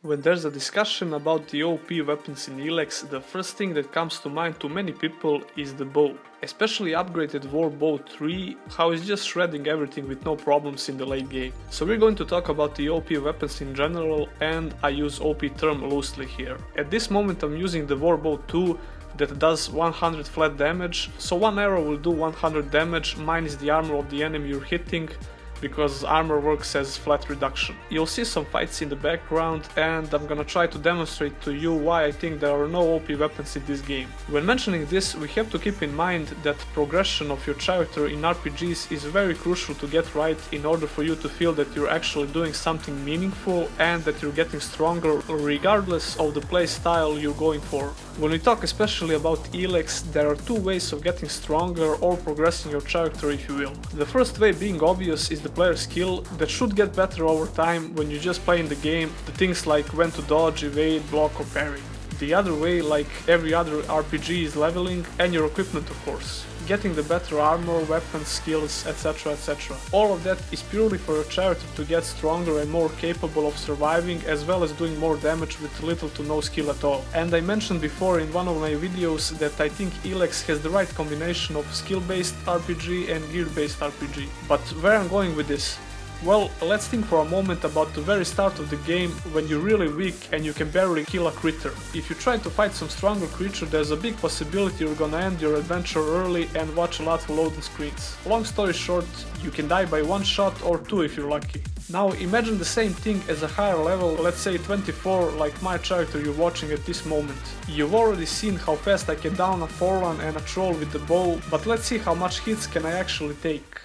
When there's a discussion about the OP weapons in Elex, the first thing that comes to mind to many people is the bow. Especially upgraded War Bow 3, how it's just shredding everything with no problems in the late game. So we're going to talk about the OP weapons in general, and I use OP term loosely here. At this moment I'm using the War Bow 2 that does 100 flat damage, so one arrow will do 100 damage minus the armor of the enemy you're hitting, because armor works as flat reduction. You'll see some fights in the background, and I'm gonna try to demonstrate to you why I think there are no OP weapons in this game. When mentioning this, we have to keep in mind that progression of your character in RPGs is very crucial to get right in order for you to feel that you're actually doing something meaningful and that you're getting stronger regardless of the play style you're going for. When we talk especially about Elex, there are two ways of getting stronger or progressing your character, if you will. The first way being obvious is the player skill that should get better over time when you just play in the game, the things like when to dodge, evade, block or parry. The other way, like every other RPG, is leveling and your equipment, of course. Getting the better armor, weapons, skills, etc, etc. All of that is purely for your character to get stronger and more capable of surviving, as well as doing more damage with little to no skill at all. And I mentioned before in one of my videos that I think Elex has the right combination of skill-based RPG and gear-based RPG. But where I'm going with this? Well, let's think for a moment about the very start of the game when you're really weak and you can barely kill a critter. If you try to fight some stronger creature, there's a big possibility you're gonna end your adventure early and watch a lot of loading screens. Long story short, you can die by one shot or two if you're lucky. Now imagine the same thing as a higher level, let's say 24, like my character you're watching at this moment. You've already seen how fast I can down a Forlan and a troll with the bow, but let's see how much hits can I actually take.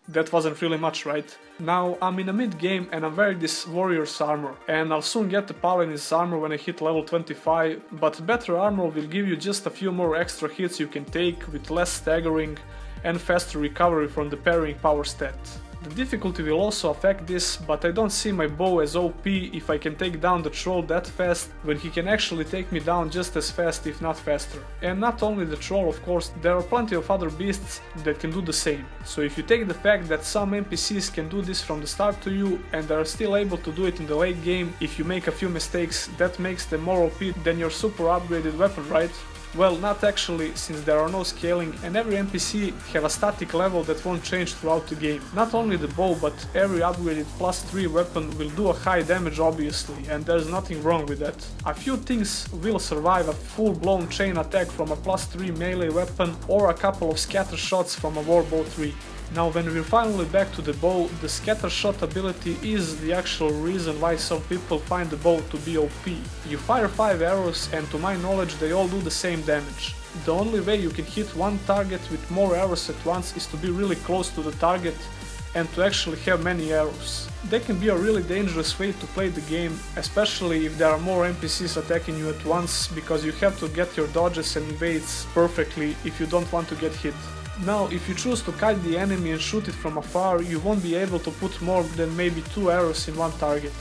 That wasn't really much, right? Now, I'm in a mid-game and I'm wearing this warrior's armor, and I'll soon get the paladin's armor when I hit level 25, but better armor will give you just a few more extra hits you can take with less staggering and faster recovery from the parrying power stat. The difficulty will also affect this, but I don't see my bow as OP if I can take down the troll that fast, when he can actually take me down just as fast if not faster. And not only the troll, of course, there are plenty of other beasts that can do the same. So if you take the fact that some NPCs can do this from the start to you and are still able to do it in the late game if you make a few mistakes, that makes them more OP than your super upgraded weapon, right? Well, not actually, since there are no scaling and every NPC have a static level that won't change throughout the game. Not only the bow, but every upgraded +3 weapon will do a high damage obviously, and there's nothing wrong with that. A few things will survive a full-blown chain attack from a +3 melee weapon or a couple of scatter shots from a War Bow 3. Now when we're finally back to the bow, the scatter shot ability is the actual reason why some people find the bow to be OP. You fire 5 arrows and to my knowledge they all do the same damage. The only way you can hit one target with more arrows at once is to be really close to the target and to actually have many arrows. That can be a really dangerous way to play the game, especially if there are more NPCs attacking you at once, because you have to get your dodges and evades perfectly if you don't want to get hit. Now, if you choose to kite the enemy and shoot it from afar, you won't be able to put more than maybe 2 arrows in one target.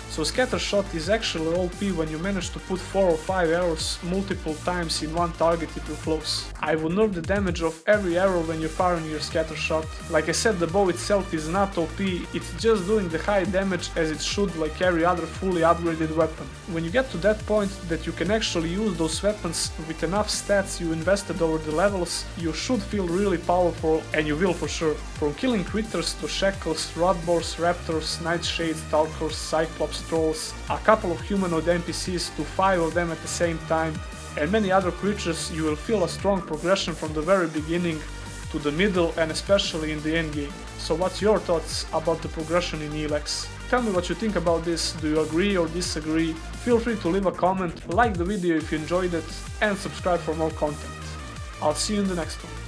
So scatter shot is actually OP when you manage to put 4 or 5 arrows multiple times in one target if you're close. I would nerf the damage of every arrow when you're firing your scatter shot. Like I said, the bow itself is not OP, it's just doing the high damage as it should, like every other fully upgraded weapon. When you get to that point that you can actually use those weapons with enough stats you invested over the levels, you should feel really powerful, and you will for sure. From killing critters to shackles, rodboars, raptors, nightshades, stalkers, cyclops, trolls, a couple of humanoid NPCs to 5 of them at the same time, and many other creatures, you will feel a strong progression from the very beginning to the middle and especially in the endgame. So what's your thoughts about the progression in Elex? Tell me what you think about this, do you agree or disagree? Feel free to leave a comment, like the video if you enjoyed it, and subscribe for more content. I'll see you in the next one.